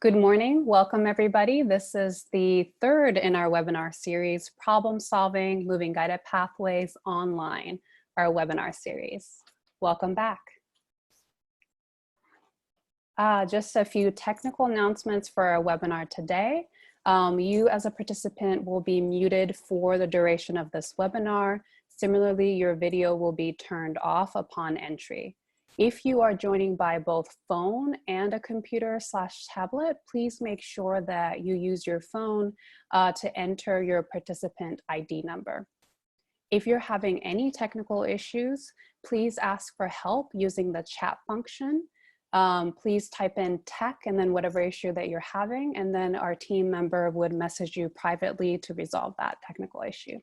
Good morning, welcome everybody. This is the third in our webinar series, Problem Solving, Moving Guided Pathways Online, our webinar series. Welcome back. Just a few technical announcements for our webinar today. You as a participant will be muted for the duration of this webinar. Similarly, your video will be turned off upon entry. If you are joining by both phone and a computer/tablet, please make sure that you use your phone to enter your participant ID number. If you're having any technical issues, please ask for help using the chat function. Please type in tech and then whatever issue that you're having, and then our team member would message you privately to resolve that technical issue.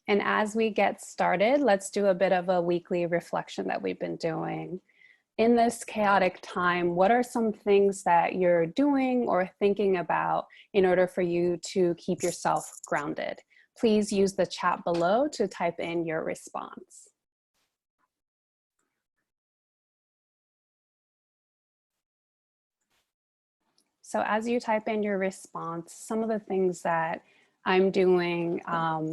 And as we get started, let's do a bit of a weekly reflection that we've been doing. In this chaotic time, what are some things that you're doing or thinking about in order for you to keep yourself grounded? Please use the chat below to type in your response. So as you type in your response, some of the things that I'm doing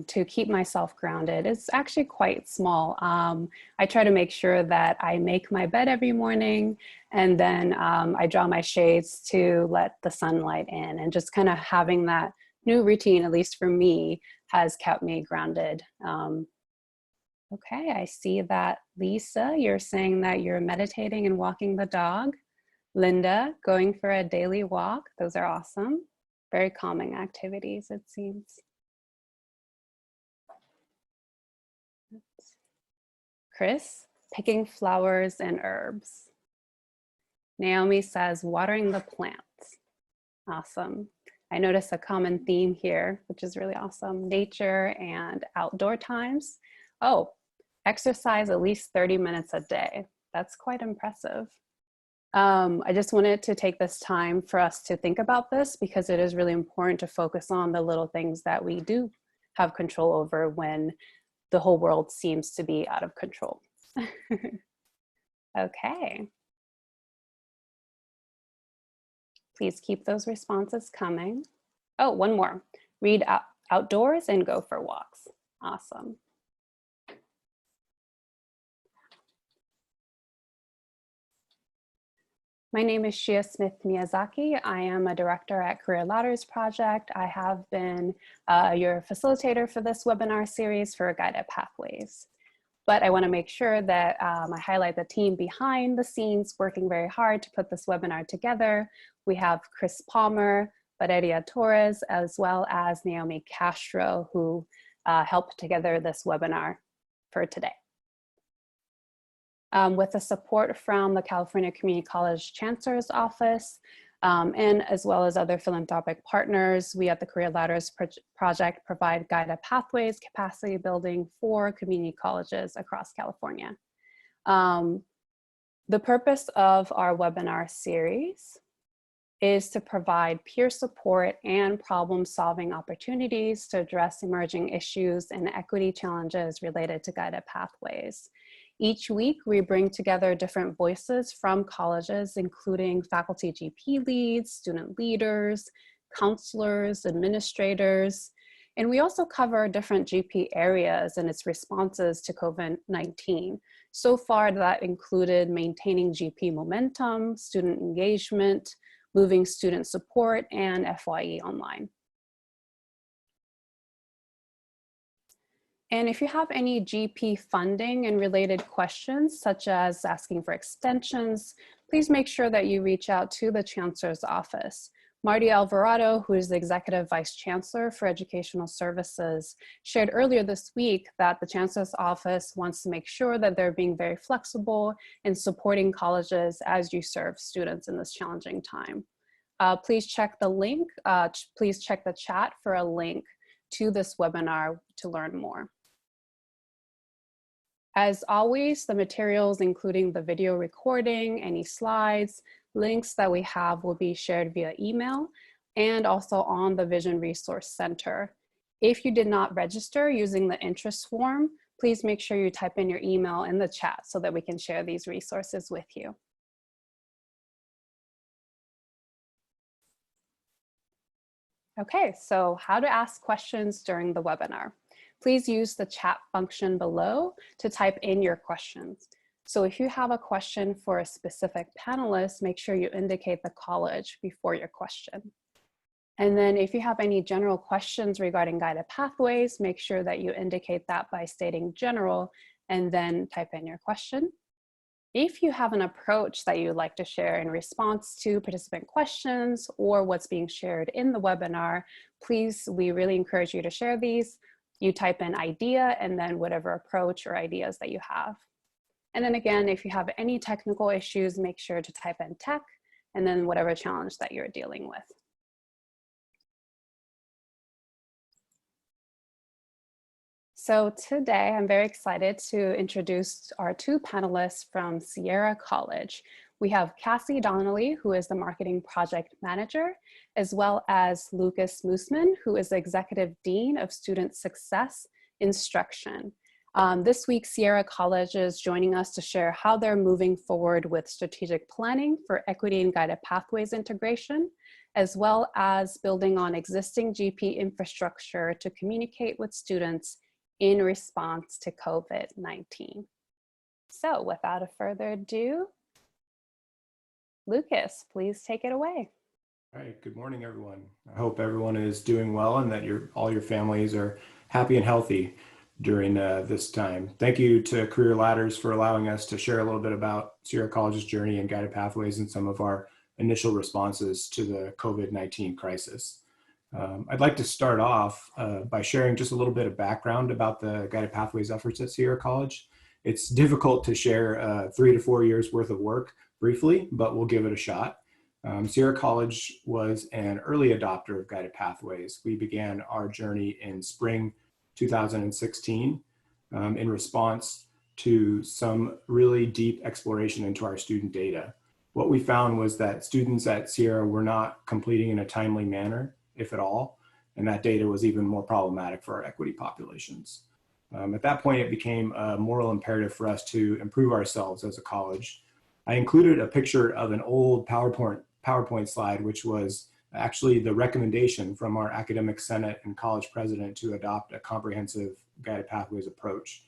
to keep myself grounded is actually quite small. I try to make sure that I make my bed every morning, and then I draw my shades to let the sunlight in, and just kind of having that new routine, at least for me, has kept me grounded. Okay, I see that Lisa, you're saying that you're meditating and walking the dog. Linda, going for a daily walk. Those are awesome. Very calming activities, it seems. Chris, picking flowers and herbs. Naomi says, watering the plants. Awesome. I notice a common theme here, which is really awesome. Nature and outdoor times. Oh, exercise at least 30 minutes a day. That's quite impressive. I just wanted to take this time for us to think about this, because it is really important to focus on the little things that we do have control over when the whole world seems to be out of control. Okay. Please keep those responses coming. Oh, one more. Read outdoors and go for walks. Awesome. My name is Shia Smith Miyazaki. I am a director at Career Ladders Project. I have been your facilitator for this webinar series for Guided Pathways. But I want to make sure that I highlight the team behind the scenes working very hard to put this webinar together. We have Chris Palmer, Valeria Torres, as well as Naomi Castro, who helped put together this webinar for today. With the support from the California Community College Chancellor's Office, and as well as other philanthropic partners, we at the Career Ladders Project provide guided pathways, capacity building for community colleges across California. The purpose of our webinar series is to provide peer support and problem-solving opportunities to address emerging issues and equity challenges related to guided pathways. Each week, we bring together different voices from colleges, including faculty GP leads, student leaders, counselors, administrators, and we also cover different GP areas and its responses to COVID-19. So far, that included maintaining GP momentum, student engagement, moving student support, and FYE online. And if you have any GP funding and related questions, such as asking for extensions, please make sure that you reach out to the Chancellor's Office. Marty Alvarado, who is the Executive Vice Chancellor for Educational Services, shared earlier this week that the Chancellor's Office wants to make sure that they're being very flexible in supporting colleges as you serve students in this challenging time. Please check the link, please check the chat for a link to this webinar to learn more. As always, the materials, including the video recording, any slides, links that we have will be shared via email and also on the Vision Resource Center. If you did not register using the interest form, please make sure you type in your email in the chat so that we can share these resources with you. Okay, so how to ask questions during the webinar. Please use the chat function below to type in your questions. So if you have a question for a specific panelist, make sure you indicate the college before your question. And then if you have any general questions regarding guided pathways, make sure that you indicate that by stating general and then type in your question. If you have an approach that you'd like to share in response to participant questions or what's being shared in the webinar, please, we really encourage you to share these. You type in idea and then whatever approach or ideas that you have. And then again, if you have any technical issues, make sure to type in tech and then whatever challenge that you're dealing with. So today, I'm very excited to introduce our two panelists from Sierra College. We have Cassie Donnelly, who is the Marketing Project Manager, as well as Lucas Moosman, who is the Executive Dean of Student Success Instruction. This week, Sierra College is joining us to share how they're moving forward with strategic planning for equity and guided pathways integration, as well as building on existing GP infrastructure to communicate with students in response to COVID-19. So without a further ado, Lucas, please take it away. All right, good morning, everyone. I hope everyone is doing well and that all your families are happy and healthy during this time. Thank you to Career Ladders for allowing us to share a little bit about Sierra College's journey and guided pathways and some of our initial responses to the COVID-19 crisis. I'd like to start off by sharing just a little bit of background about the guided pathways efforts at Sierra College. It's difficult to share 3 to 4 years worth of work briefly, but we'll give it a shot. Sierra College was an early adopter of guided pathways. We began our journey in spring 2016 in response to some really deep exploration into our student data. What we found was that students at Sierra were not completing in a timely manner, if at all, and that data was even more problematic for our equity populations. At that point, it became a moral imperative for us to improve ourselves as a college. I included a picture of an old PowerPoint slide, which was actually the recommendation from our academic senate and college president to adopt a comprehensive guided pathways approach.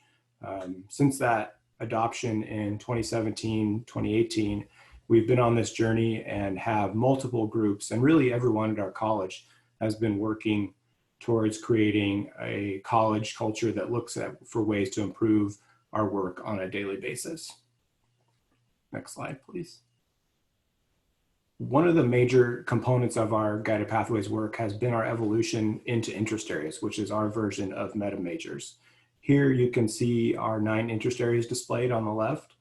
Since that adoption in 2017, 2018, we've been on this journey and have multiple groups, and really everyone at our college has been working towards creating a college culture that looks for ways to improve our work on a daily basis. Next slide, please. One of the major components of our guided pathways work has been our evolution into interest areas, which is our version of meta majors. Here you can see our 9 interest areas displayed on the left.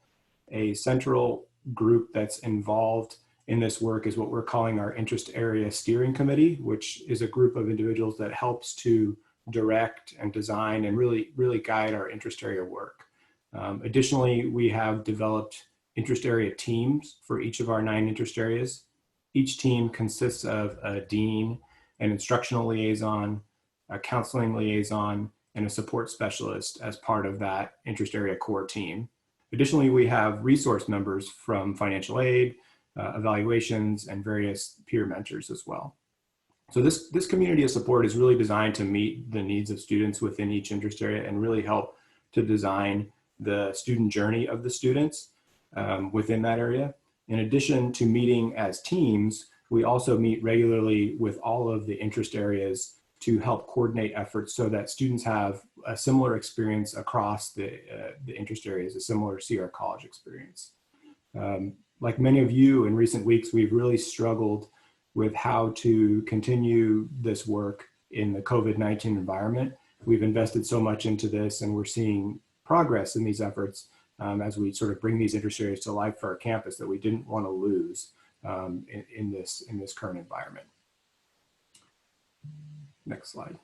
A central group that's involved in this work is what we're calling our interest area steering committee, which is a group of individuals that helps to direct and design and really guide our interest area work. Additionally, we have developed interest area teams for each of our 9 interest areas. Each team consists of a dean, an instructional liaison, a counseling liaison, and a support specialist as part of that interest area core team. Additionally, we have resource members from financial aid, evaluations, and various peer mentors as well. So this community of support is really designed to meet the needs of students within each interest area and really help to design the student journey of the students within that area. In addition to meeting as teams, we also meet regularly with all of the interest areas to help coordinate efforts so that students have a similar experience across the interest areas, a similar Sierra College experience. Like many of you in recent weeks, we've really struggled with how to continue this work in the COVID-19 environment. We've invested so much into this and we're seeing progress in these efforts as we sort of bring these interest areas to life for our campus that we didn't want to lose in this current environment. Next slide.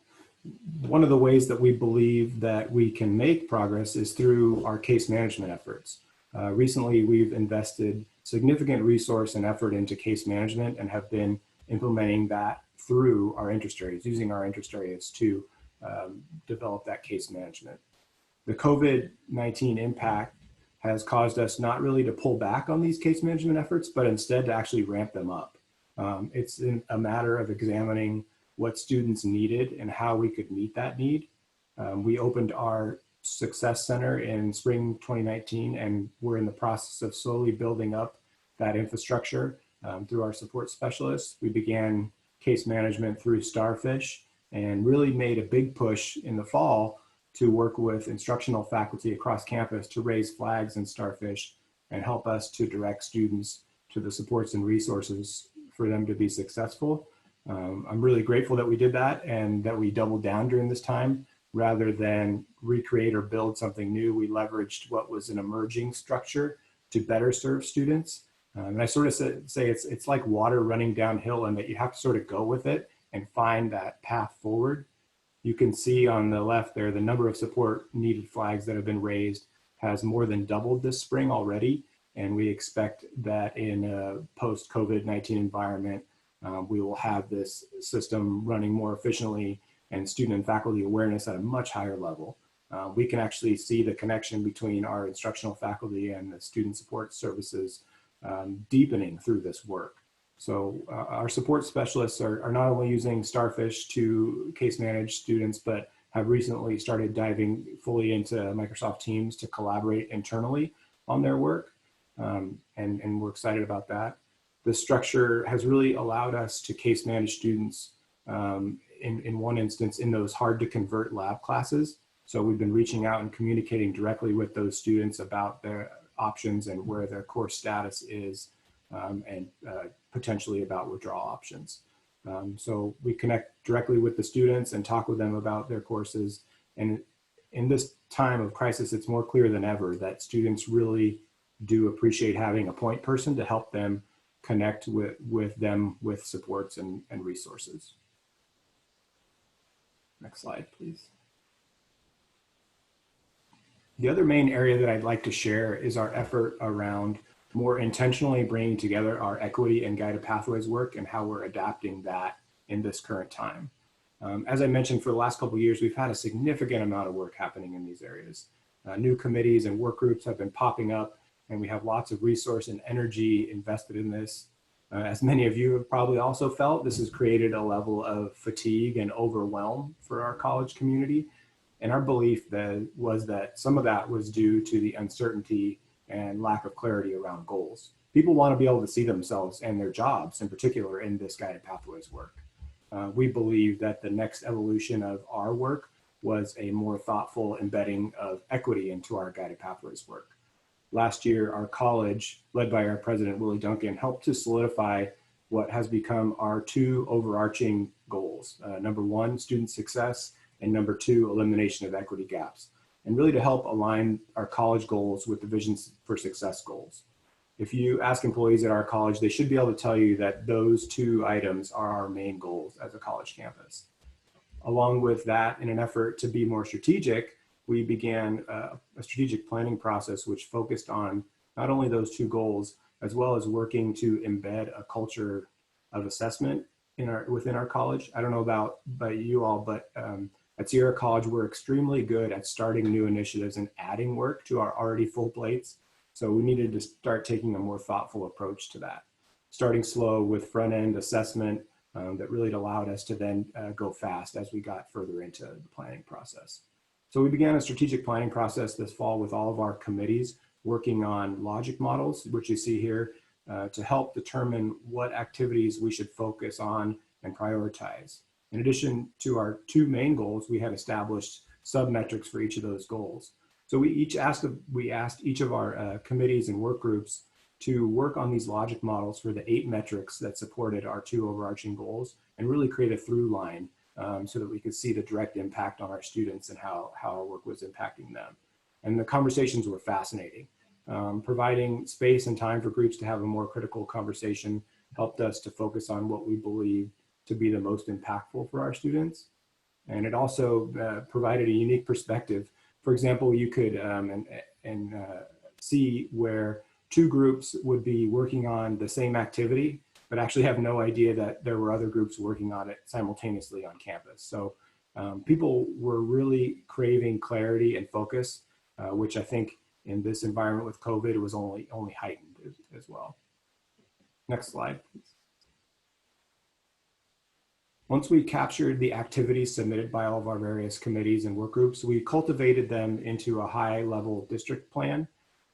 One of the ways that we believe that we can make progress is through our case management efforts. Recently, we've invested significant resource and effort into case management and have been implementing that through our interest areas, using our interest areas to develop that case management. The COVID-19 impact has caused us not really to pull back on these case management efforts, but instead to actually ramp them up. It's a matter of examining what students needed and how we could meet that need. We opened our Success Center in spring 2019, and we're in the process of slowly building up that infrastructure through our support specialists. We began case management through Starfish and really made a big push in the fall to work with instructional faculty across campus to raise flags in Starfish and help us to direct students to the supports and resources for them to be successful. I'm really grateful that we did that and that we doubled down during this time. Rather than recreate or build something new, we leveraged what was an emerging structure to better serve students. And I sort of say it's like water running downhill, and that you have to sort of go with it and find that path forward. You can see on the left there, the number of support needed flags that have been raised has more than doubled this spring already. And we expect that in a post-COVID-19 environment, we will have this system running more efficiently and student and faculty awareness at a much higher level. We can actually see the connection between our instructional faculty and the student support services deepening through this work. So our support specialists are not only using Starfish to case manage students, but have recently started diving fully into Microsoft Teams to collaborate internally on their work. And we're excited about that. The structure has really allowed us to case manage students in one instance in those hard to convert lab classes. So we've been reaching out and communicating directly with those students about their options and where their course status is, and potentially about withdrawal options. So we connect directly with the students and talk with them about their courses. And in this time of crisis, it's more clear than ever that students really do appreciate having a point person to help them connect with them with supports and resources. Next slide, please. The other main area that I'd like to share is our effort around more intentionally bringing together our equity and guided pathways work and how we're adapting that in this current time. As I mentioned, for the last couple of years, we've had a significant amount of work happening in these areas. New committees and work groups have been popping up, and we have lots of resource and energy invested in this. As many of you have probably also felt, this has created a level of fatigue and overwhelm for our college community. And our belief was that some of that was due to the uncertainty and lack of clarity around goals. People want to be able to see themselves and their jobs, in particular, in this guided pathways work. We believe that the next evolution of our work was a more thoughtful embedding of equity into our guided pathways work. Last year, our college, led by our president, Willie Duncan, helped to solidify what has become our two overarching goals. Number one, student success, and number two, elimination of equity gaps, and really to help align our college goals with the Vision for Success goals. If you ask employees at our college, they should be able to tell you that those two items are our main goals as a college campus. Along with that, in an effort to be more strategic, we began a strategic planning process which focused on not only those two goals, as well as working to embed a culture of assessment within our college. I don't know about you all, but at Sierra College, we're extremely good at starting new initiatives and adding work to our already full plates. So we needed to start taking a more thoughtful approach to that. Starting slow with front-end assessment that really allowed us to then go fast as we got further into the planning process. So we began a strategic planning process this fall with all of our committees working on logic models, which you see here, to help determine what activities we should focus on and prioritize. In addition to our two main goals, we had established sub-metrics for each of those goals. So we asked each of our committees and work groups to work on these logic models for the 8 metrics that supported our two overarching goals and really create a through line so that we could see the direct impact on our students and how our work was impacting them. And the conversations were fascinating. Providing space and time for groups to have a more critical conversation helped us to focus on what we believe to be the most impactful for our students. And it also provided a unique perspective. For example, you could see where two groups would be working on the same activity, but actually have no idea that there were other groups working on it simultaneously on campus. So People were really craving clarity and focus, which I think in this environment with COVID was only heightened as well. Next slide, please. Once we captured the activities submitted by all of our various committees and work groups, we cultivated them into a high-level district plan.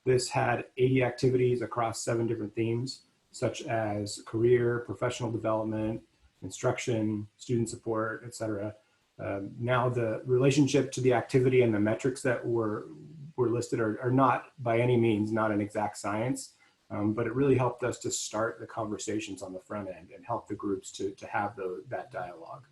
This had 80 activities across 7 different themes, such as career, professional development, instruction, student support, etc. Now the relationship to the activity and the metrics that were listed are not by any means not an exact science, but it really helped us to start the conversations on the front end and help the groups to have that dialogue.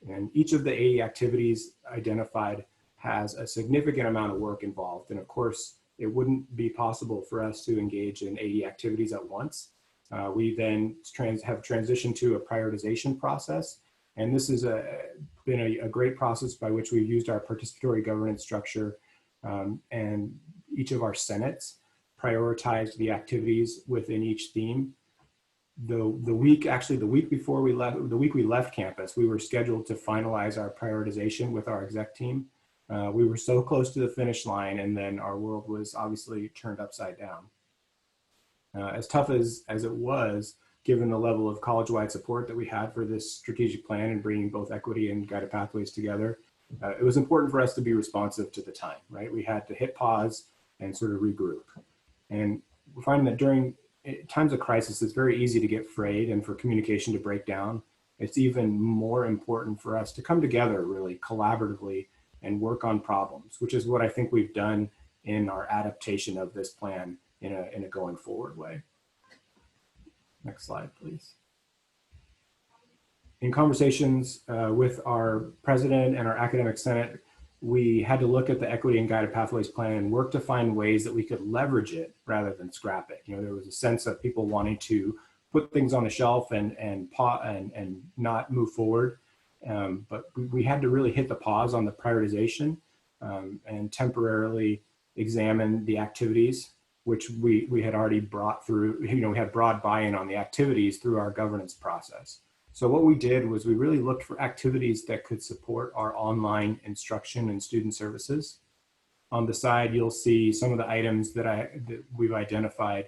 And each of the 80 activities identified has a significant amount of work involved. And of course, it wouldn't be possible for us to engage in 80 activities at once. We then have transitioned to a prioritization process. And this has been a great process by which we've used our participatory governance structure, and each of our senates prioritized the activities within each theme. The week before we left, the week we left campus, we were scheduled to finalize our prioritization with our exec team. We were so close to the finish line, and then our world was obviously turned upside down. As tough as it was, given the level of college-wide support that we had for this strategic plan and bringing both equity and guided pathways together, it was important for us to be responsive to the time, right? We had to hit pause and sort of regroup. And we're finding that during times of crisis, it's very easy to get frayed and for communication to break down. It's even more important for us to come together really collaboratively and work on problems, which is what I think we've done in our adaptation of this plan in a going forward way. Next slide, please. In conversations with our president and our academic senate, we had to look at the equity and guided pathways plan and work to find ways that we could leverage it rather than scrap it. You know, there was a sense of people wanting to put things on a shelf and not move forward. But we had to really hit the pause on the prioritization and temporarily examine the activities, which we had already brought through. You know, we had broad buy-in on the activities through our governance process. So what we did was we really looked for activities that could support our online instruction and student services. On the side, you'll see some of the items that we've identified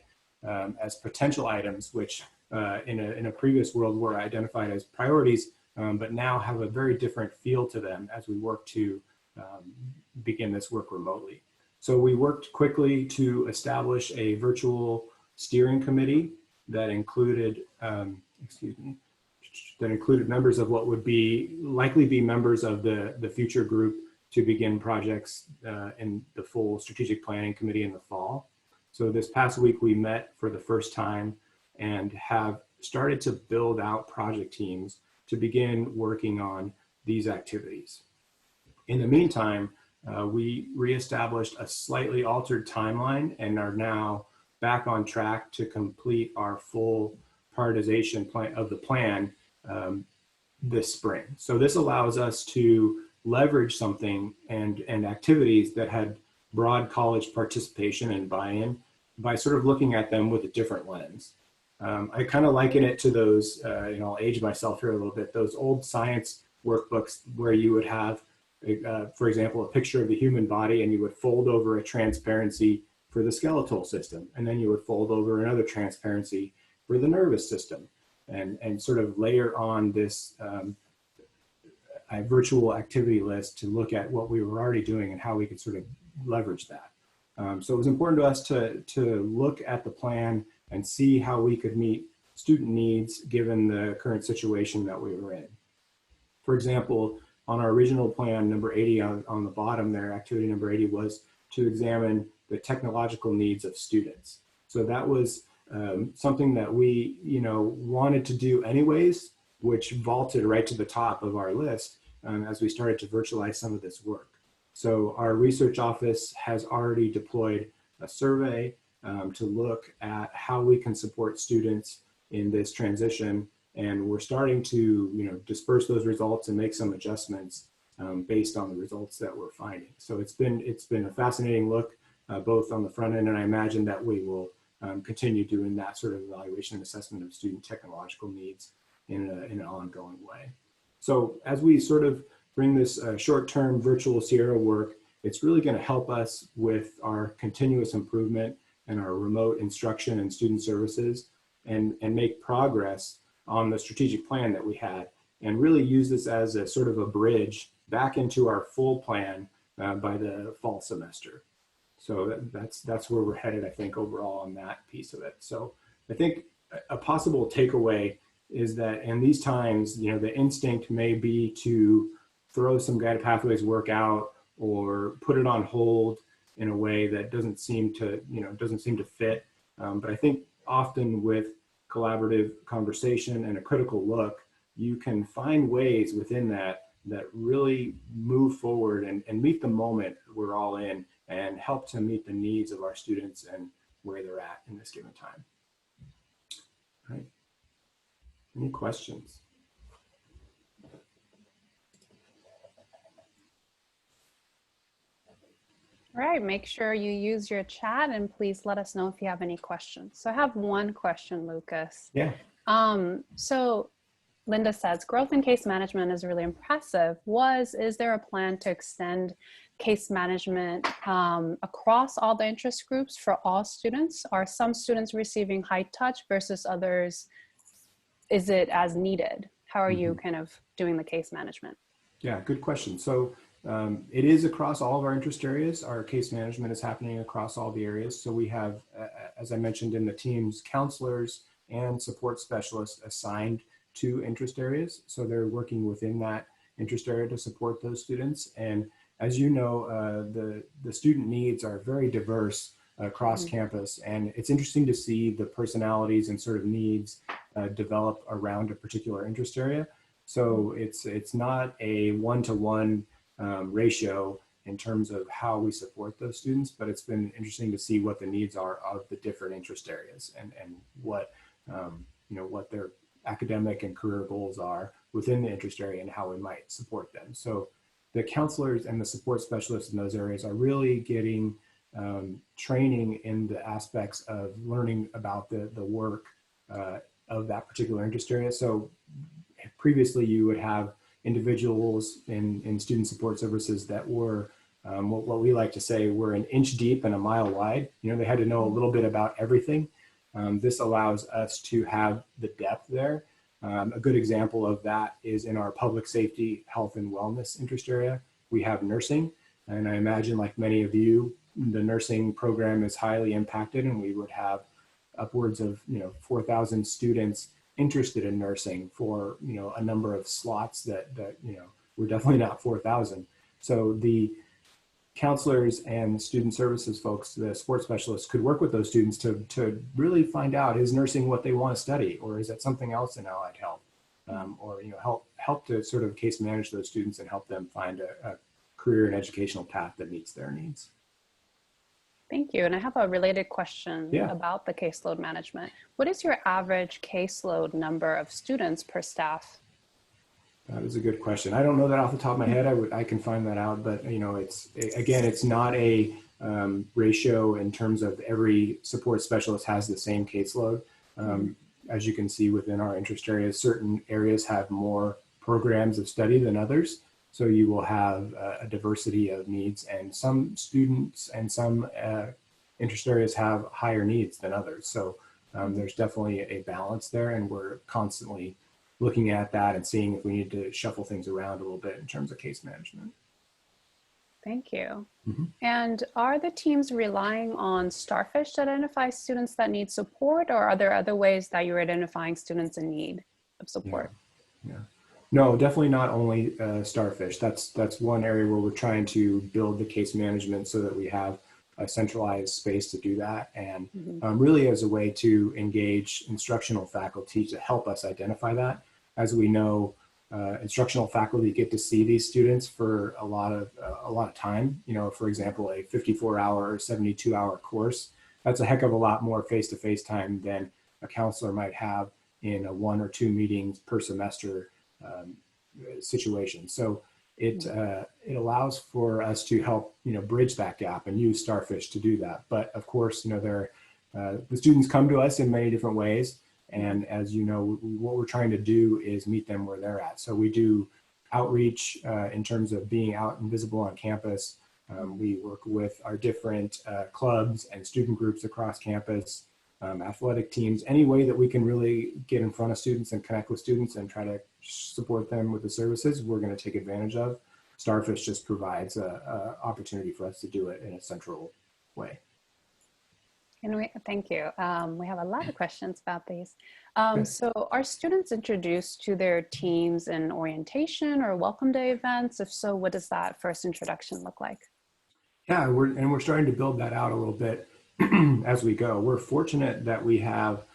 as potential items, which in a previous world were identified as priorities, but now have a very different feel to them as we work to begin this work remotely. So we worked quickly to establish a virtual steering committee that included, members of what would likely be members of the future group to begin projects in the full strategic planning committee in the fall. So this past week we met for the first time and have started to build out project teams to begin working on these activities. In the meantime, we reestablished a slightly altered timeline and are now back on track to complete our full prioritization plan of the plan this spring. So this allows us to leverage something and activities that had broad college participation and buy-in by sort of looking at them with a different lens. I kind of liken it to those, I'll age myself here a little bit, those old science workbooks where you would have, for example, a picture of the human body and you would fold over a transparency for the skeletal system. And then you would fold over another transparency for the nervous system and sort of layer on this a virtual activity list to look at what we were already doing and how we could sort of leverage that. So it was important to us to look at the plan and see how we could meet student needs given the current situation that we were in. For example, on our original plan, number 80 on the bottom there, activity number 80 was to examine the technological needs of students. So that was something that we, wanted to do anyways, which vaulted right to the top of our list as we started to virtualize some of this work. So our research office has already deployed a survey to look at how we can support students in this transition. And we're starting to, disperse those results and make some adjustments based on the results that we're finding. So it's been a fascinating look both on the front end, and I imagine that we will continue doing that sort of evaluation and assessment of student technological needs in an ongoing way. So as we sort of bring this short-term virtual Sierra work, it's really going to help us with our continuous improvement and our remote instruction and student services, and make progress on the strategic plan that we had, and really use this as a sort of a bridge back into our full plan by the fall semester. So that's where we're headed, I think, overall on that piece of it. So I think a possible takeaway is that in these times, you know, the instinct may be to throw some guided pathways work out or put it on hold in a way that doesn't seem to, you know, doesn't seem to fit. But I think often with collaborative conversation and a critical look, you can find ways within that really move forward and meet the moment we're all in and help to meet the needs of our students and where they're at in this given time. All right. Any questions? All right, make sure you use your chat and please let us know if you have any questions. So I have one question, Lucas. Yeah. So Linda says, growth in case management is really impressive. Is there a plan to extend case management across all the interest groups for all students? Are some students receiving high touch versus others? Is it as needed? How are you kind of doing the case management? Yeah, good question. So it is across all of our interest areas. Our case management is happening across all the areas. So we have, as I mentioned in the teams, counselors and support specialists assigned to interest areas. So they're working within that interest area to support those students. And as you know, the student needs are very diverse across campus. And it's interesting to see the personalities and sort of needs develop around a particular interest area. So it's not a one-to-one ratio in terms of how we support those students, but it's been interesting to see what the needs are of the different interest areas and what, you know, what their academic and career goals are within the interest area and how we might support them. So the counselors and the support specialists in those areas are really getting training in the aspects of learning about the work of that particular interest area. So previously you would have individuals in student support services that were what we like to say were an inch deep and a mile wide. You know, they had to know a little bit about everything. This allows us to have the depth there. A good example of that is in our public safety, health and wellness interest area. We have nursing, and I imagine like many of you, the nursing program is highly impacted, and we would have upwards of 4,000 students interested in nursing for a number of slots that we're definitely not 4,000. So the counselors and student services folks, the sports specialists, could work with those students to really find out, is nursing what they want to study, or is that something else in allied health, or help to sort of case manage those students and help them find a career and educational path that meets their needs. Thank you. And I have a related question about the caseload management. What is your average caseload number of students per staff? That is a good question. I don't know that off the top of my head. I can find that out, but it's not a ratio in terms of every support specialist has the same caseload. As you can see within our interest areas, certain areas have more programs of study than others. So you will have a diversity of needs, and some students and some interest areas have higher needs than others. So there's definitely a balance there, and we're constantly looking at that and seeing if we need to shuffle things around a little bit in terms of case management. Thank you. And are the teams relying on Starfish to identify students that need support, or are there other ways that you're identifying students in need of support? Yeah. No, definitely not only Starfish. That's one area where we're trying to build the case management so that we have a centralized space to do that, and really as a way to engage instructional faculty to help us identify that. As we know, instructional faculty get to see these students for a lot of time. For example, a 54-hour or 72-hour course, that's a heck of a lot more face-to-face time than a counselor might have in a 1 or 2 meetings per semester situation. So it allows for us to help bridge that gap and use Starfish to do that. But of course, the students come to us in many different ways, and as you know, what we're trying to do is meet them where they're at. So we do outreach in terms of being out and visible on campus. We work with our different clubs and student groups across campus, athletic teams, any way that we can really get in front of students and connect with students and try to support them with the services, we're going to take advantage of. Starfish just provides a opportunity for us to do it in a central way. And thank you. We have a lot of questions about these. Good. So are students introduced to their teams in orientation or welcome day events? If so, what does that first introduction look like? Yeah, we're starting to build that out a little bit as we go. We're fortunate that we have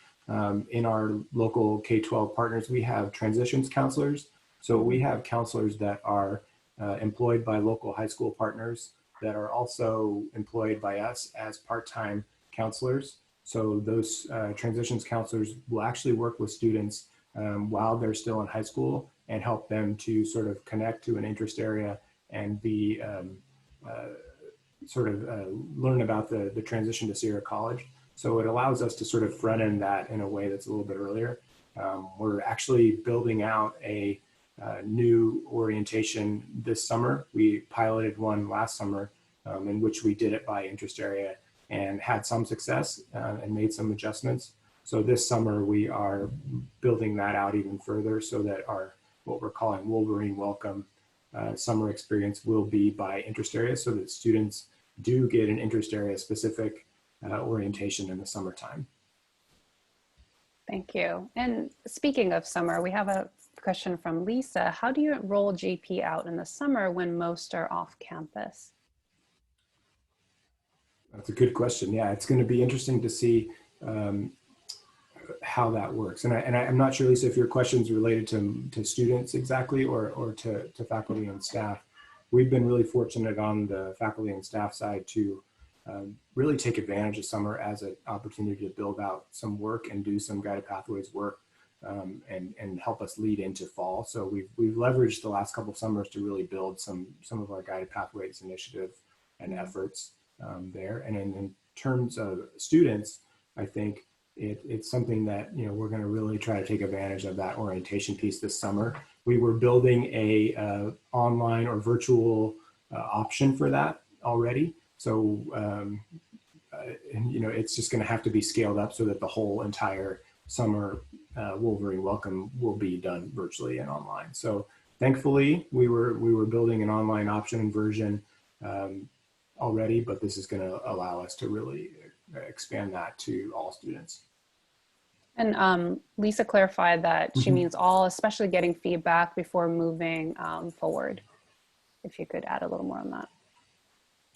in our local K-12 partners, we have transitions counselors. So we have counselors that are employed by local high school partners that are also employed by us as part-time counselors. So those transitions counselors will actually work with students while they're still in high school and help them to sort of connect to an interest area and be learn about the transition to Sierra College. So it allows us to sort of front end that in a way that's a little bit earlier. We're actually building out a new orientation this summer. We piloted one last summer in which we did it by interest area and had some success and made some adjustments. So this summer we are building that out even further so that our, what we're calling Wolverine Welcome summer experience will be by interest area so that students do get an interest area specific orientation in the summertime. Thank you. And speaking of summer, we have a question from Lisa. How do you roll GP out in the summer when most are off campus? That's a good question. Yeah, it's going to be interesting to see how that works. And I'm not sure, Lisa, if your question's related to students exactly or to faculty and staff. We've been really fortunate on the faculty and staff side to really take advantage of summer as an opportunity to build out some work and do some guided pathways work and help us lead into fall. So we've leveraged the last couple of summers to really build some of our guided pathways initiative and efforts there. And in terms of students, I think it's something that, you know, we're going to really try to take advantage of that orientation piece this summer. We were building a online or virtual option for that already. So, you know, it's just going to have to be scaled up so that the whole entire summer Wolverine Welcome will be done virtually and online. So thankfully we were building an online option and version already, but this is going to allow us to really expand that to all students. And Lisa clarified that she means all, especially getting feedback before moving forward. If you could add a little more on that.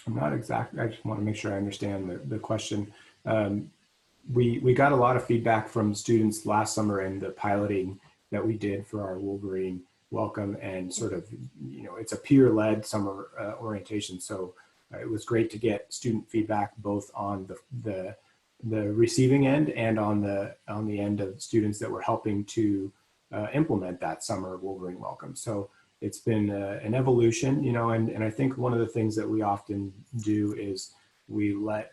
I'm not exactly, I just want to make sure I understand the question. We got a lot of feedback from students last summer in the piloting that we did for our Wolverine Welcome, and sort of, you know, it's a peer-led summer orientation. So it was great to get student feedback both on the receiving end and on the end of students that were helping to implement that summer Wolverine Welcome. So it's been an evolution, you know, and I think one of the things that we often do is we let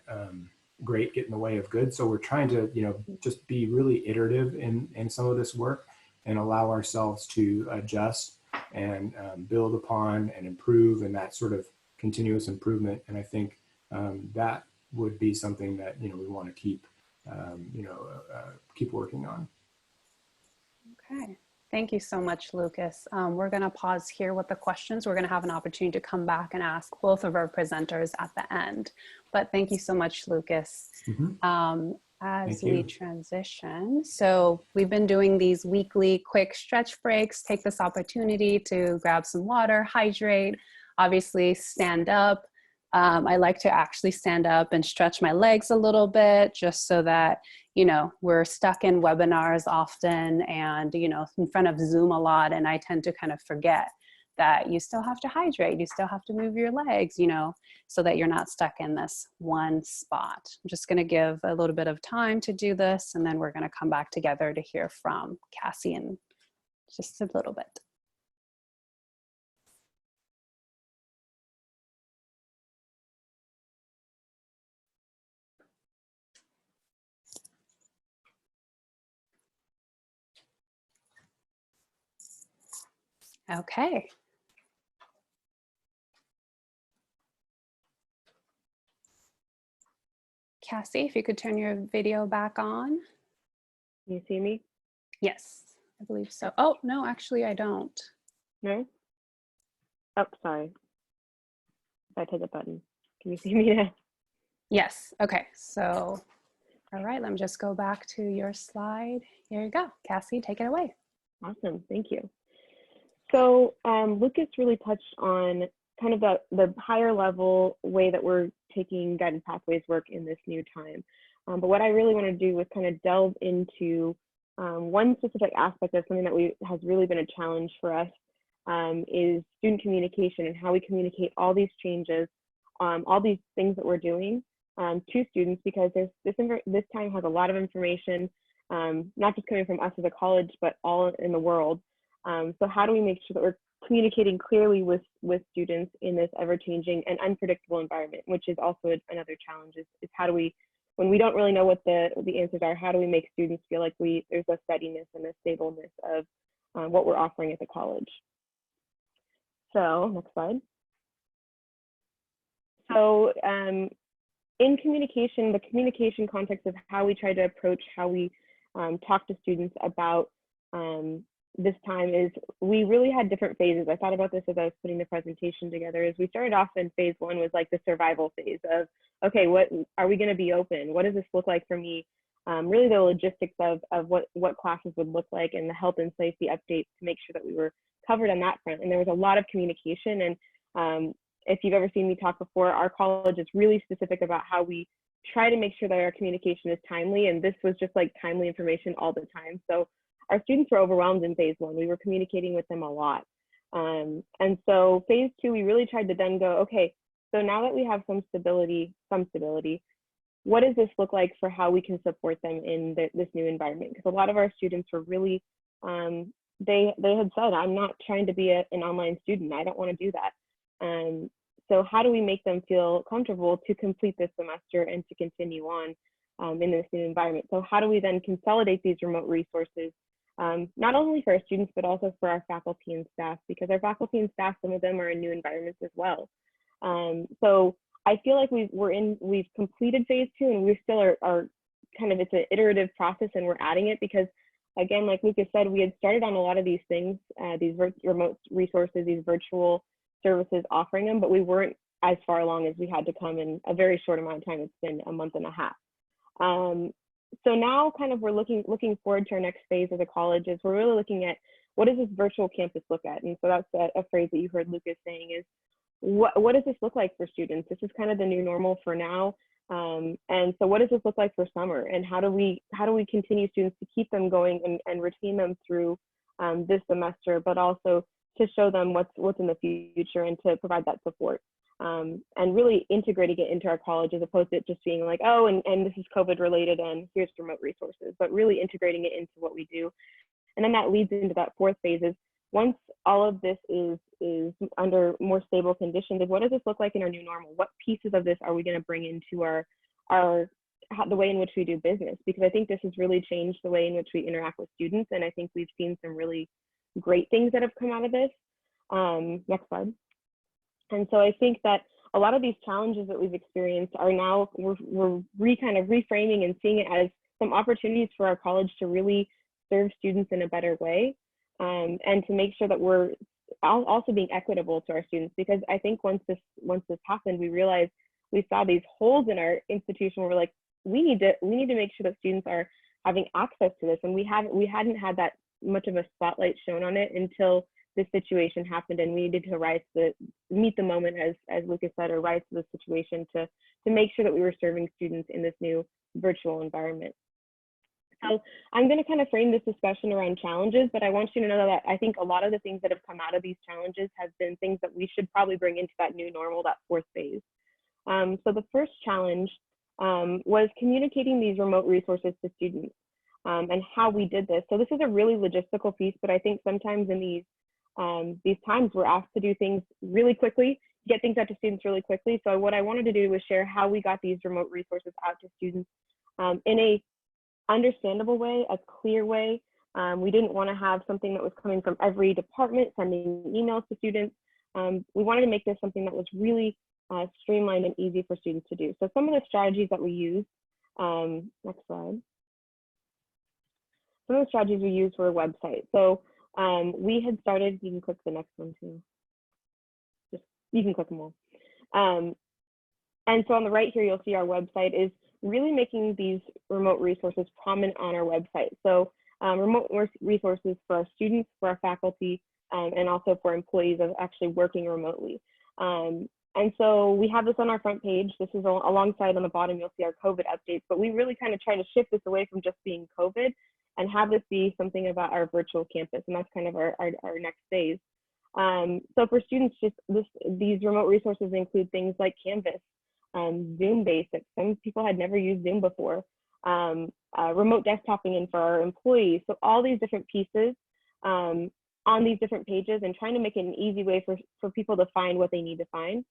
great get in the way of good. So we're trying to, you know, just be really iterative in some of this work and allow ourselves to adjust and build upon and improve, and that sort of continuous improvement. And I think that would be something that, you know, we want to keep, keep working on. Okay. Thank you so much, Lucas. We're going to pause here with the questions. We're going to have an opportunity to come back and ask both of our presenters at the end. But thank you so much, Lucas. As we transition, so we've been doing these weekly quick stretch breaks. Take this opportunity to grab some water, hydrate, obviously stand up. I like to actually stand up and stretch my legs a little bit just so that, you know, we're stuck in webinars often and, you know, in front of Zoom a lot. And I tend to kind of forget that you still have to hydrate. You still have to move your legs, you know, so that you're not stuck in this one spot. I'm just going to give a little bit of time to do this, and then we're going to come back together to hear from Cassie in just a little bit. Okay. Cassie, if you could turn your video back on. Can you see me? Yes, I believe so. Oh, no, actually I don't. No? Oh, sorry. If I hit the button. Can you see me now? Yes, okay, so, all right, let me just go back to your slide. Here you go. Cassie, take it away. Awesome, thank you. So Lucas really touched on kind of the higher level way that we're taking guided pathways work in this new time. But what I really want to do was kind of delve into one specific aspect of something that has really been a challenge for us is student communication and how we communicate all these changes, all these things that we're doing to students, because this time has a lot of information, not just coming from us as a college, but all in the world. So how do we make sure that we're communicating clearly with students in this ever-changing and unpredictable environment, which is also another challenge, is how do we, when we don't really know what the answers are, how do we make students feel like there's a steadiness and a stableness of what we're offering at the college. So next slide. So in communication, the communication context of how we try to approach how we talk to students about this time is we really had different phases. I thought about this as I was putting the presentation together. Is we started off in phase one was like the survival phase of, okay, what are we going to be open? What does this look like for me? Really the logistics of what classes would look like and the health and safety updates to make sure that we were covered on that front. And there was a lot of communication. And if you've ever seen me talk before, our college is really specific about how we try to make sure that our communication is timely. And this was just like timely information all the time. So our students were overwhelmed in phase one. We were communicating with them a lot. And so phase two, we really tried to then go, okay, so now that we have some stability, what does this look like for how we can support them in this new environment? Because a lot of our students were really, they had said, I'm not trying to be an online student. I don't want to do that. So how do we make them feel comfortable to complete this semester and to continue on in this new environment? So how do we then consolidate these remote resources, not only for our students, but also for our faculty and staff, because our faculty and staff, some of them are in new environments as well. So I feel like we've completed phase two, and we still are kind of, it's an iterative process, and we're adding it because, again, like Lucas said, we had started on a lot of these things, these remote resources, these virtual services, offering them, but we weren't as far along as we had to come in a very short amount of time. It's been a month and a half. So now kind of we're looking forward to our next phase of the college is we're really looking at what does this virtual campus look at? And so that's a phrase that you heard Lucas saying is, what does this look like for students? This is kind of the new normal for now. And so what does this look like for summer? And how do we continue students to keep them going and retain them through this semester, but also to show them what's in the future and to provide that support. And really integrating it into our college as opposed to it just being like, oh, and this is COVID related and here's remote resources, but really integrating it into what we do. And then that leads into that fourth phase is once all of this is under more stable conditions, what does this look like in our new normal? What pieces of this are we going to bring into the way in which we do business? Because I think this has really changed the way in which we interact with students. And I think we've seen some really great things that have come out of this. Next slide. And so I think that a lot of these challenges that we've experienced are now, we're kind of reframing and seeing it as some opportunities for our college to really serve students in a better way, and to make sure that we're also being equitable to our students. Because I think once this happened, we saw these holes in our institution where we're like, we need to make sure that students are having access to this, and we hadn't had that much of a spotlight shown on it until this situation happened, and we needed to meet the moment, as Lucas said, or rise to the situation to make sure that we were serving students in this new virtual environment. So I'm going to kind of frame this discussion around challenges, but I want you to know that I think a lot of the things that have come out of these challenges have been things that we should probably bring into that new normal, that fourth phase. So the first challenge was communicating these remote resources to students, and how we did this. So this is a really logistical piece, but I think sometimes in these times we're asked to do things really quickly, get things out to students really quickly. So what I wanted to do was share how we got these remote resources out to students in a understandable way, a clear way, We didn't want to have something that was coming from every department sending emails to students. We wanted to make this something that was really streamlined and easy for students to do. So some of the strategies that we used, next slide. Some of the strategies we used for a website. So we had started, you can click the next one too. You can click them all. And so on the right here, you'll see our website is really making these remote resources prominent on our website. So remote resources for our students, for our faculty, and also for employees of actually working remotely. And so we have this on our front page. This is alongside on the bottom, you'll see our COVID updates, but we really kind of try to shift this away from just being COVID and have this be something about our virtual campus. And that's kind of our next phase. So for students, just these remote resources include things like Canvas, Zoom basics. Some people had never used Zoom before, remote desktoping in for our employees. So all these different pieces on these different pages and trying to make it an easy way for people to find what they need to find.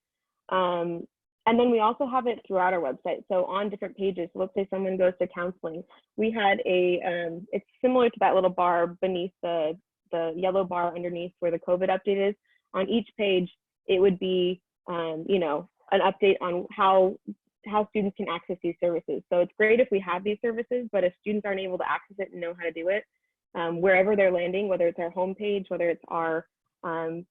And then we also have it throughout our website. So on different pages, so let's say someone goes to counseling. We had it's similar to that little bar beneath the yellow bar underneath where the COVID update is. On each page, it would be, you know, an update on how students can access these services. So it's great if we have these services, but if students aren't able to access it and know how to do it, wherever they're landing, whether it's our homepage, whether it's our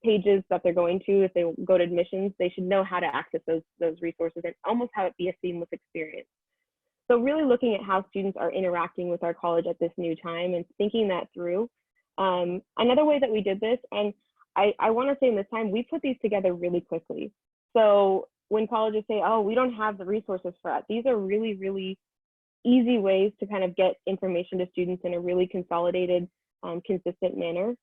pages that they're going to, if they go to admissions, they should know how to access those resources and almost have it be a seamless experience. So really looking at how students are interacting with our college at this new time and thinking that through. Another way that we did this, and I want to say in this time, we put these together really quickly. So when colleges say, oh, we don't have the resources for that, these are really, really easy ways to kind of get information to students in a really consolidated, consistent manner.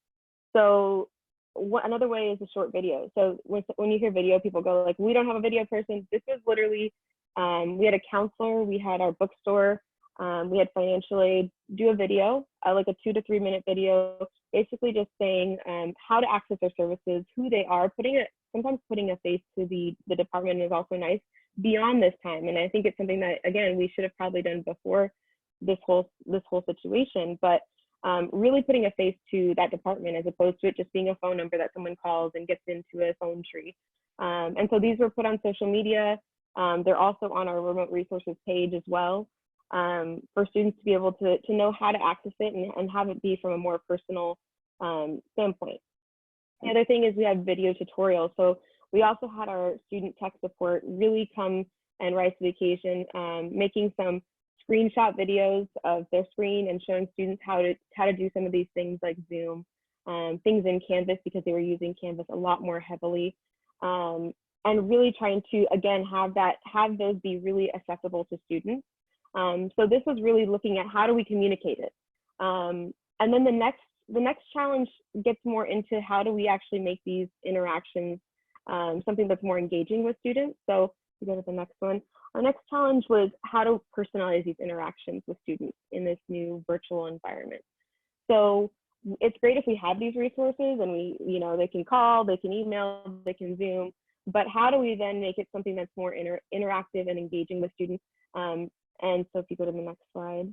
So another way is a short video. So when you hear video, people go like, we don't have a video person. This was literally, we had a counselor, we had our bookstore, we had financial aid do a video, like a 2 to 3 minute video, basically just saying how to access their services, who they are, sometimes putting a face to the department is also nice beyond this time. And I think it's something that, again, we should have probably done before this whole situation, but really putting a face to that department as opposed to it just being a phone number that someone calls and gets into a phone tree. And so these were put on social media. They're also on our remote resources page as well, for students to be able to know how to access it and have it be from a more personal standpoint. The other thing is we have video tutorials. So we also had our student tech support really come and rise to the occasion, making some screenshot videos of their screen and showing students how to do some of these things like Zoom, things in Canvas because they were using Canvas a lot more heavily, and really trying to, again, have those be really accessible to students. So this was really looking at how do we communicate it. And then the next challenge gets more into how do we actually make these interactions something that's more engaging with students. So we go to the next one. Our next challenge was how to personalize these interactions with students in this new virtual environment. So it's great if we have these resources and they can call, they can email, they can Zoom, but how do we then make it something that's more interactive and engaging with students? And so if you go to the next slide.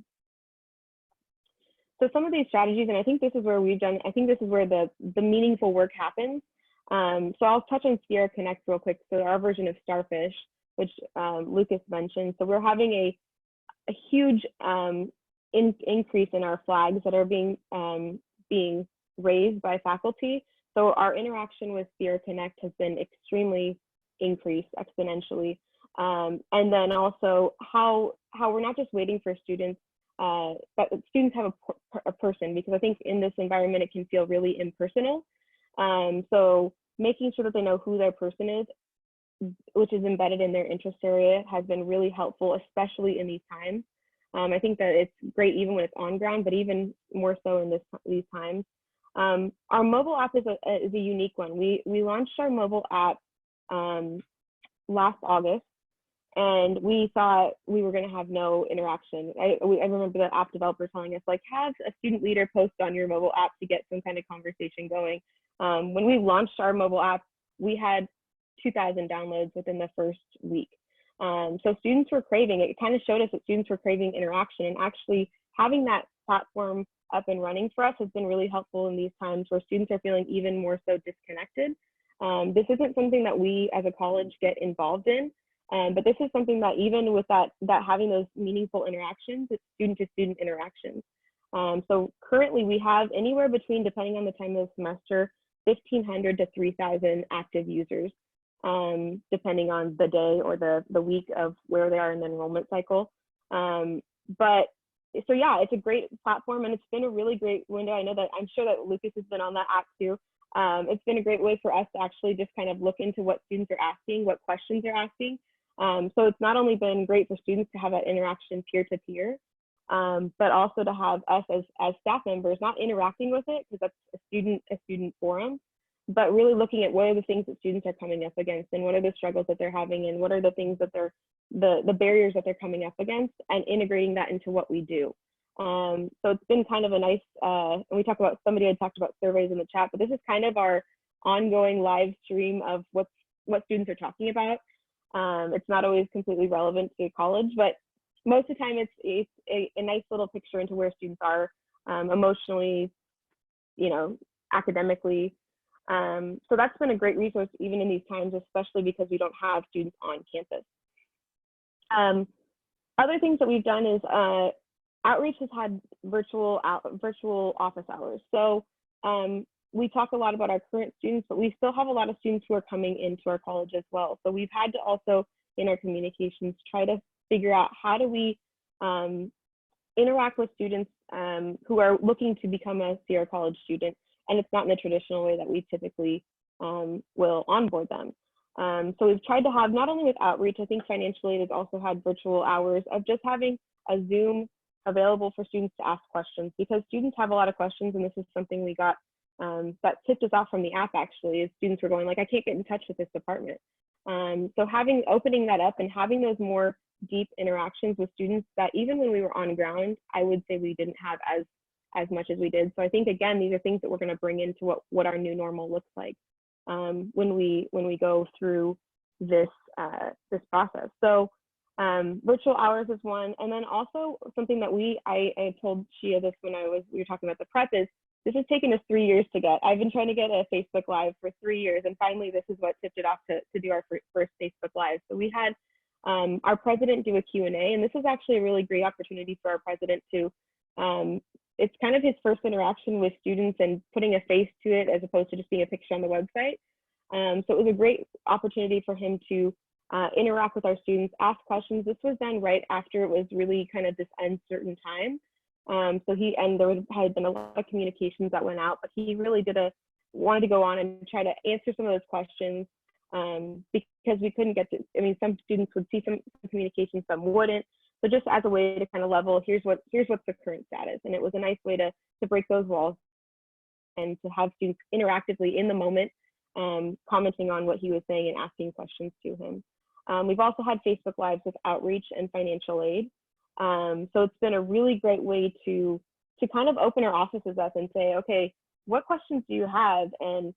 So some of these strategies, and I think this is where the meaningful work happens. So I'll touch on Sierra Connect real quick. So our version of Starfish, which Lucas mentioned. So we're having a huge increase in our flags that are being raised by faculty. So our interaction with Sierra Connect has been extremely increased exponentially. And then also how we're not just waiting for students, but students have a person, because I think in this environment it can feel really impersonal. So making sure that they know who their person is, which is embedded in their interest area, has been really helpful, especially in these times. I think that it's great even when it's on ground, but even more so in these times. Our mobile app is a unique one. We launched our mobile app last August, and we thought we were going to have no interaction. I remember the app developer telling us, like, have a student leader post on your mobile app to get some kind of conversation going. When we launched our mobile app, we had 2,000 downloads within the first week. So students were craving it. It kind of showed us that students were craving interaction, and actually having that platform up and running for us has been really helpful in these times where students are feeling even more so disconnected. This isn't something that we as a college get involved in, but this is something that even with that having those meaningful interactions, it's student-to-student interactions. So currently we have anywhere between, depending on the time of the semester, 1,500 to 3,000 active users, depending on the day or the week of where they are in the enrollment cycle. But so yeah, it's a great platform and it's been a really great window. I know that I'm sure that Lucas has been on that app too. It's been a great way for us to actually just kind of look into what students are asking, what questions they're asking. So it's not only been great for students to have that interaction peer-to-peer, but also to have us as staff members not interacting with it because that's a student forum, but really looking at what are the things that students are coming up against and what are the struggles that they're having and what are the things that the barriers that they're coming up against and integrating that into what we do. So it's been kind of a nice, and we talked about, somebody had talked about surveys in the chat, but this is kind of our ongoing live stream of what students are talking about. It's not always completely relevant to college, but most of the time it's a nice little picture into where students are emotionally, academically. So that's been a great resource even in these times, especially because we don't have students on campus. Other things that we've done is outreach has had virtual office hours. So we talk a lot about our current students, but we still have a lot of students who are coming into our college as well. So we've had to also, in our communications, try to figure out how do we interact with students who are looking to become a Sierra College student, and it's not in the traditional way that we typically will onboard them. So we've tried to have, not only with outreach, I think financial aid has also had virtual hours of just having a Zoom available for students to ask questions, because students have a lot of questions, and this is something we got that tipped us off from the app actually, is students were going like, I can't get in touch with this department. So opening that up and having those more deep interactions with students that even when we were on ground, I would say we didn't have as much as we did. So I think, again, these are things that we're going to bring into what our new normal looks like when we go through this process. So virtual hours is one, and then also something that I told Shia this when we were talking about the prep is, this has taken us 3 years to get. I've been trying to get a Facebook Live for 3 years, and finally this is what tipped it off to do our first Facebook Live. So we had our president do a Q&A, and this was actually a really great opportunity for our president to, it's kind of his first interaction with students and putting a face to it as opposed to just being a picture on the website. So it was a great opportunity for him to interact with our students, ask questions. This was done right after it was really kind of this uncertain time. So there had been a lot of communications that went out, but he really wanted to go on and try to answer some of those questions because we couldn't get to, some students would see some communication, some wouldn't. So just as a way to kind of level, here's what's the current status. And it was a nice way to break those walls and to have students interactively in the moment, commenting on what he was saying and asking questions to him. We've also had Facebook Lives with outreach and financial aid. So it's been a really great way to kind of open our offices up and say, okay, what questions do you have? And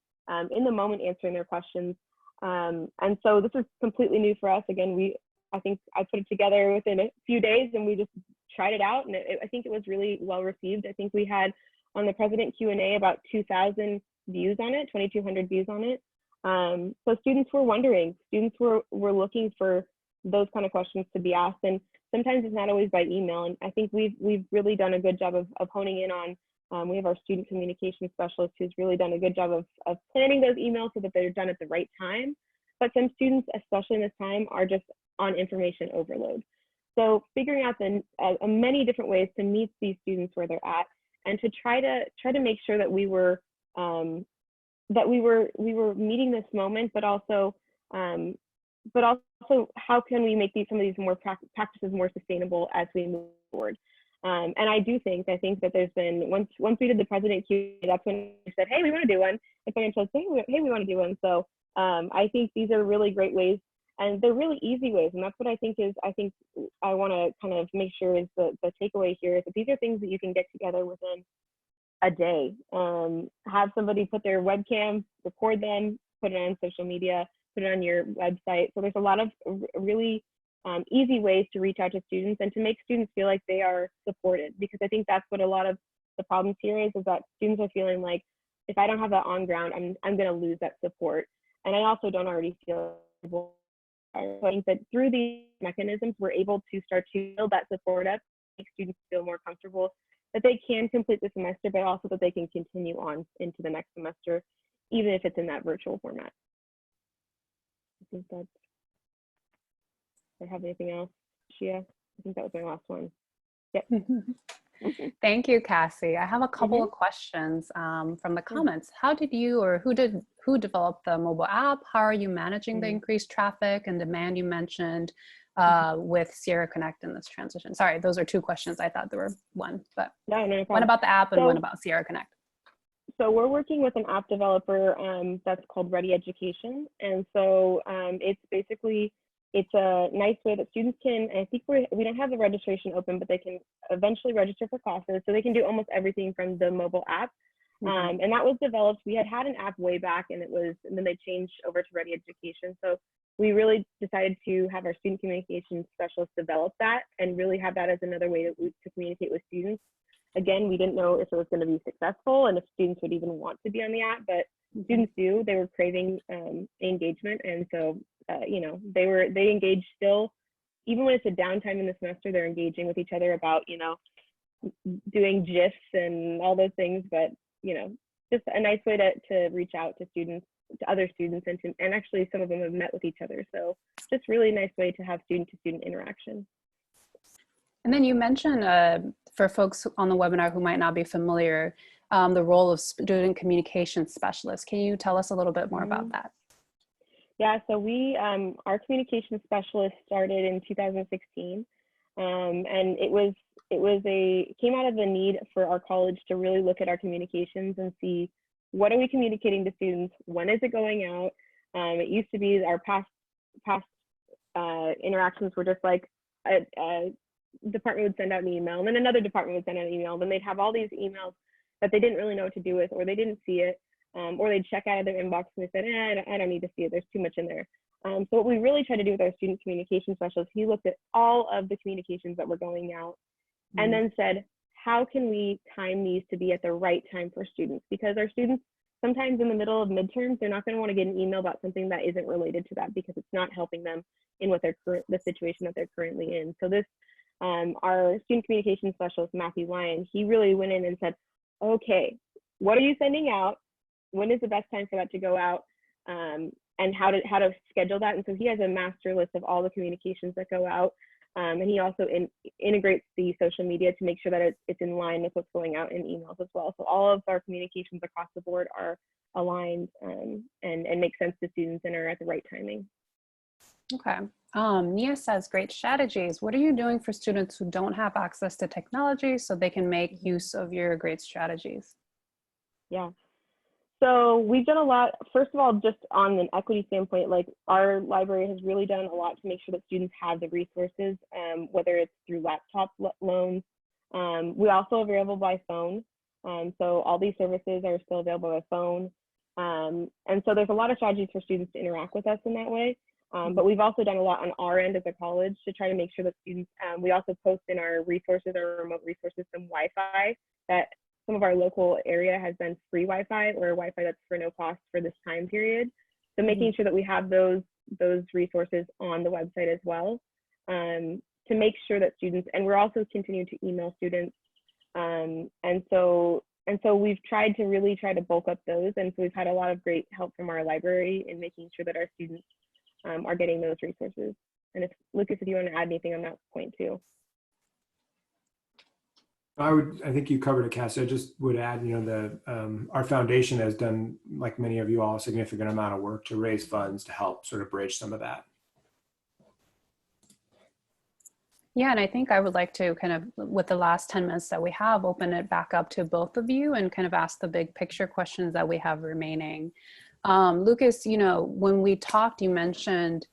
in the moment answering their questions. And so this is completely new for us. Again, I think I put it together within a few days and we just tried it out, and I think it was really well received. I think we had on the President Q&A about 2,000 views on it, 2,200 views on it. So students were wondering, students were looking for those kind of questions to be asked, and sometimes it's not always by email. And I think we've really done a good job of honing in on, we have our student communication specialist who's really done a good job of planning those emails so that they're done at the right time. But some students, especially in this time, are just on information overload. So figuring out many different ways to meet these students where they're at, and to try to make sure that we were meeting this moment, but also how can we make some of these more practices more sustainable as we move forward. And I think that there's been, once we did the President Q&A, that's when we said, hey, we want to do one. And financial said, hey, we want to do one. So I think these are really great ways, and they're really easy ways. And that's what I think I want to kind of make sure is the takeaway here is that these are things that you can get together within a day. Have somebody put their webcam, record them, put it on social media, put it on your website. So there's a lot of really easy ways to reach out to students and to make students feel like they are supported, because I think that's what a lot of the problems here is that students are feeling like, if I don't have that on ground, I'm going to lose that support. And I also don't already feel. So I think that through these mechanisms, we're able to start to build that support up, make students feel more comfortable that they can complete the semester, but also that they can continue on into the next semester, even if it's in that virtual format. I think that's, do I have anything else, Shia? I think that was my last one. Yep. Thank you, Cassie. I have a couple of questions from the comments. How did you, or who developed the mobile app? How are you managing the increased traffic and demand you mentioned with Sierra Connect in this transition? Sorry, those are two questions. I thought there were one, but no problem. One about the app and one about Sierra Connect. So we're working with an app developer that's called Ready Education. And so it's basically, it's a nice way that students can, I think we don't have the registration open, but they can eventually register for classes. So they can do almost everything from the mobile app. And that was developed, we had an app way back, and then they changed over to Ready Education. So we really decided to have our student communication specialists develop that and really have that as another way to communicate with students. Again, we didn't know if it was going to be successful and if students would even want to be on the app, but students do. They were craving engagement, and so you know, they engage still, even when it's a downtime in the semester. They're engaging with each other about, you know, doing GIFs and all those things. But you know, just a nice way to reach out to students, to other students, and actually some of them have met with each other. So just really nice way to have student-to-student interaction. And then you mentioned, for folks on the webinar who might not be familiar, the role of student communication specialist. Can you tell us a little bit more about that? Yeah, so we, our communication specialist started in 2016, and it came out of the need for our college to really look at our communications and see, what are we communicating to students? When is it going out? It used to be our past interactions were just like a department would send out an email, and then another department would send out an email. Then they'd have all these emails that they didn't really know what to do with, or they didn't see it, or they'd check out of their inbox and they said, I don't need to see it, there's too much in there. So what we really tried to do with our student communication specialist, he looked at all of the communications that were going out and then said, how can we time these to be at the right time for students? Because our students, sometimes in the middle of midterms, they're not going to want to get an email about something that isn't related to that, because it's not helping them in what the situation that they're currently in. So this, our student communication specialist, Matthew Lyon, he really went in and said, okay, what are you sending out? When is the best time for that to go out? And how to schedule that. And so he has a master list of all the communications that go out. And he also integrates the social media to make sure that it's in line with what's going out in emails as well. So all of our communications across the board are aligned and make sense to students and are at the right timing. Okay. Nia says, great strategies. What are you doing for students who don't have access to technology so they can make use of your great strategies? Yeah. So we've done a lot, first of all, just on an equity standpoint, like our library has really done a lot to make sure that students have the resources, whether it's through laptop loans. We also available by phone. So all these services are still available by phone. And so there's a lot of strategies for students to interact with us in that way. But we've also done a lot on our end as a college to try to make sure that students, we also post in our resources, our remote resources, some Wi-Fi that some of our local area has been free Wi-Fi, or Wi-Fi that's for no cost for this time period. So making sure that we have those resources on the website as well, to make sure that students, and we're also continuing to email students. And so we've tried to bulk up those. And so we've had a lot of great help from our library in making sure that our students are getting those resources. And if Lucas, if you want to add anything on that point too. I think you covered it, Cassie. I just would add, you know, our foundation has done, like many of you all, a significant amount of work to raise funds to help sort of bridge some of that. Yeah, and I think I would like to kind of, with the last 10 minutes that we have, open it back up to both of you and kind of ask the big picture questions that we have remaining. Lucas, you know, when we talked, you mentioned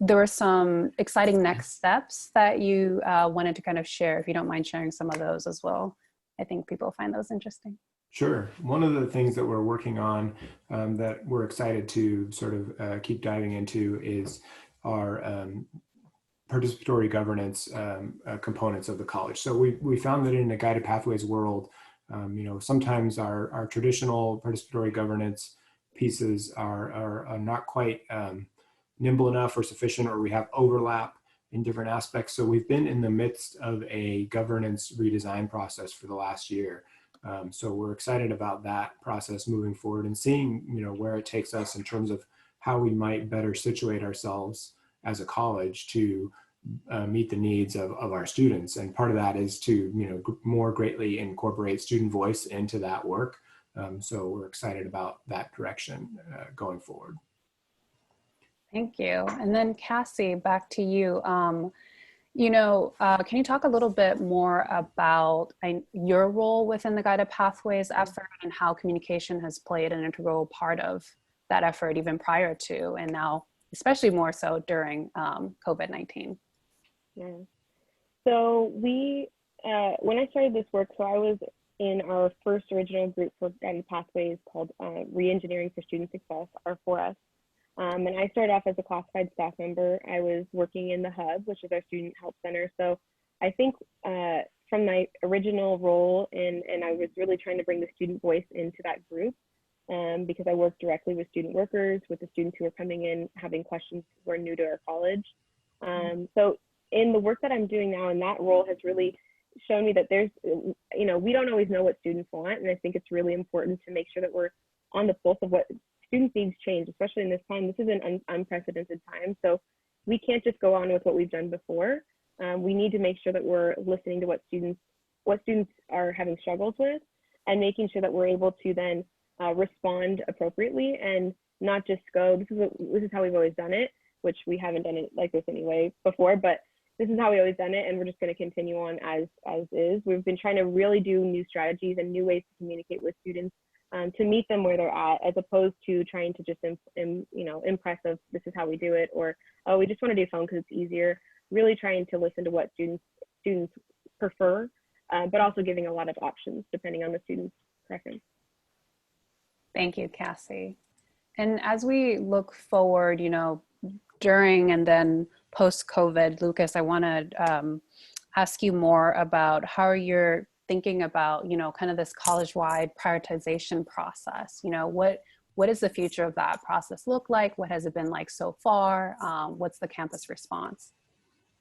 there were some exciting next steps that you wanted to kind of share, if you don't mind sharing some of those as well. I think people find those interesting. Sure. One of the things that we're working on that we're excited to sort of keep diving into is our participatory governance components of the college. So we found that in the guided pathways world, sometimes our traditional participatory governance pieces are not quite nimble enough or sufficient, or we have overlap in different aspects. So we've been in the midst of a governance redesign process for the last year. So we're excited about that process moving forward and seeing, where it takes us in terms of how we might better situate ourselves as a college to meet the needs of our students. And part of that is to, more greatly incorporate student voice into that work. So we're excited about that direction going forward. Thank you. And then Cassie, back to you. Can you talk a little bit more about your role within the Guided Pathways effort and how communication has played an integral part of that effort even prior to and now, especially more so during COVID-19? Yeah. So when I started this work, so I was in our first original group for Guided Pathways called Reengineering for Student Success, R4S. And I started off as a classified staff member. I was working in the hub, which is our student help center. So I think from my original role, and I was really trying to bring the student voice into that group because I worked directly with student workers, with the students who are coming in, having questions who are new to our college. So in the work that I'm doing now, and that role has really shown me that there's, we don't always know what students want. And I think it's really important to make sure that we're on the pulse of what students' needs change, especially in this time. This is an unprecedented time. So we can't just go on with what we've done before. We need to make sure that we're listening to what students are having struggles with and making sure that we're able to then respond appropriately and not just go, this is how we've always done it, which we haven't done it like this anyway before, but this is how we always done it, and we're just going to continue on as is. We've been trying to really do new strategies and new ways to communicate with students to meet them where they're at, as opposed to trying to just impress of this is how we do it, or oh, we just want to do phone because it's easier. Really trying to listen to what students prefer, but also giving a lot of options depending on the student's preference. Thank you, Cassie. And as we look forward, during and then post-COVID, Lucas, I want to ask you more about how you're thinking about, kind of this college-wide prioritization process. What does the future of that process look like? What has it been like so far? What's the campus response?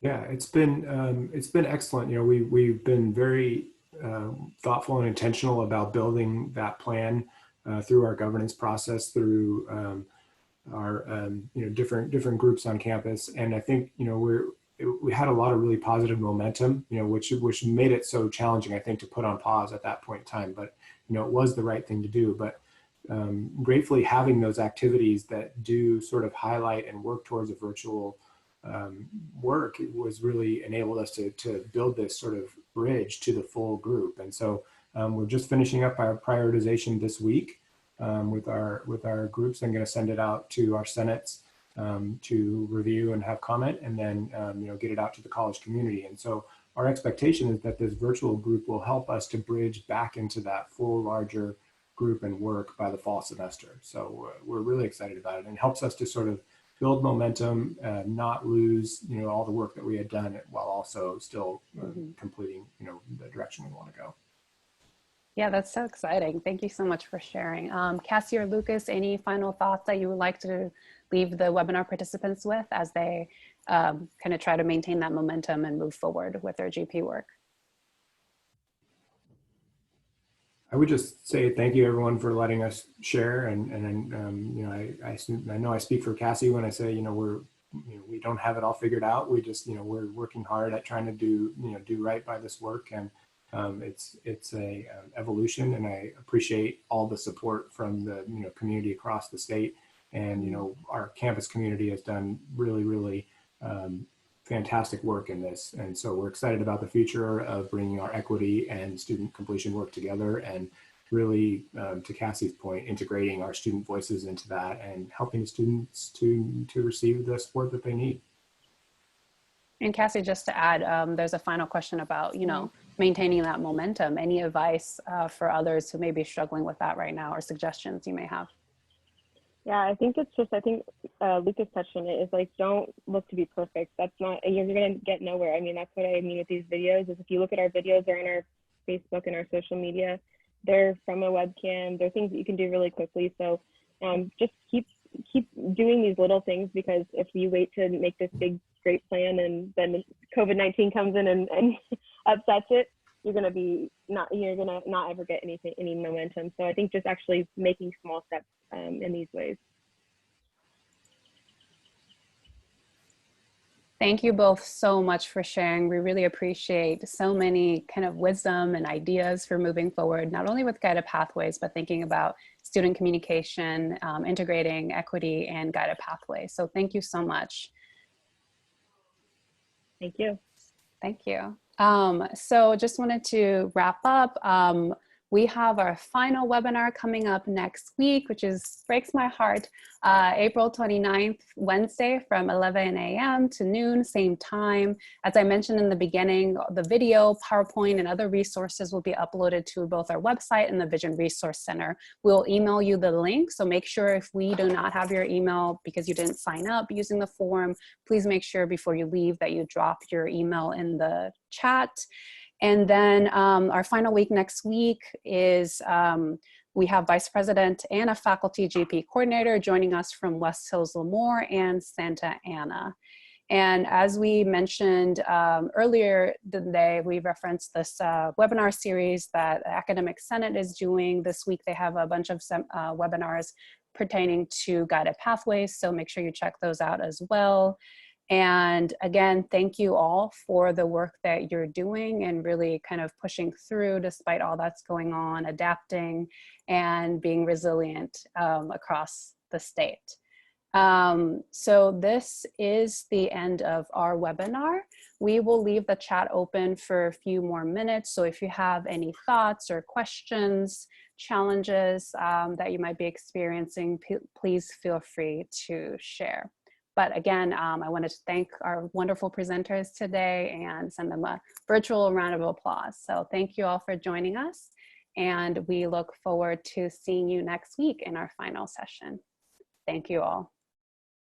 Yeah, it's been excellent. We've been very thoughtful and intentional about building that plan through our governance process, through our different groups on campus, and I think we had a lot of really positive momentum, which made it so challenging, I think, to put on pause at that point in time. But it was the right thing to do. But gratefully having those activities that do sort of highlight and work towards a virtual work, it was really enabled us to build this sort of bridge to the full group. And so we're just finishing up our prioritization this week with our groups. I'm going to send it out to our senates to review and have comment, and then get it out to the college community. And so our expectation is that this virtual group will help us to bridge back into that full larger group and work by the fall semester. So we're really excited about it, and it helps us to sort of build momentum, not lose all the work that we had done, while also still completing the direction we want to go. Yeah, that's so exciting. Thank you so much for sharing. Cassie or Lucas, any final thoughts that you would like to leave the webinar participants with as they kind of try to maintain that momentum and move forward with their GP work? I would just say thank you, everyone, for letting us share. And I know I speak for Cassie when I say we don't have it all figured out. We just we're working hard at trying to do right by this work, and it's a evolution. And I appreciate all the support from the community across the state, and our campus community has done really fantastic work in this. And so we're excited about the future of bringing our equity and student completion work together, and really, to Cassie's point, integrating our student voices into that and helping the students to receive the support that they need. And Cassie, just to add, there's a final question about, maintaining that momentum. Any advice for others who may be struggling with that right now, or suggestions you may have? Yeah, I think it's just, I think Lucas touched on it, is like, don't look to be perfect. That's not, you're going to get nowhere. I mean, that's what I mean with these videos, is if you look at our videos, they're on our Facebook and our social media, they're from a webcam, they're things that you can do really quickly. So just keep doing these little things, because if you wait to make this big, great plan and then COVID-19 comes in and upsets it, you're going to not ever get any momentum. So I think just actually making small steps in these ways. Thank you both so much for sharing. We really appreciate so many kind of wisdom and ideas for moving forward, not only with guided pathways, but thinking about student communication, integrating equity and guided pathways. So thank you so much. Thank you. Thank you. So just wanted to wrap up. We have our final webinar coming up next week, which breaks my heart, April 29th, Wednesday from 11 a.m. to noon, same time. As I mentioned in the beginning, the video, PowerPoint, and other resources will be uploaded to both our website and the Vision Resource Center. We'll email you the link, so make sure if we do not have your email because you didn't sign up using the form, please make sure before you leave that you drop your email in the chat. And then our final week next week is we have Vice President and a faculty GP coordinator joining us from West Hills Lemoore and Santa Ana. And as we mentioned earlier today, we referenced this webinar series that the Academic Senate is doing. This week they have a bunch of webinars pertaining to guided pathways, so make sure you check those out as well. And again, thank you all for the work that you're doing and really kind of pushing through despite all that's going on, adapting and being resilient across the state. So this is the end of our webinar. We will leave the chat open for a few more minutes. So if you have any thoughts or questions, challenges that you might be experiencing, please feel free to share. But again, I wanted to thank our wonderful presenters today and send them a virtual round of applause. So thank you all for joining us. And we look forward to seeing you next week in our final session. Thank you all.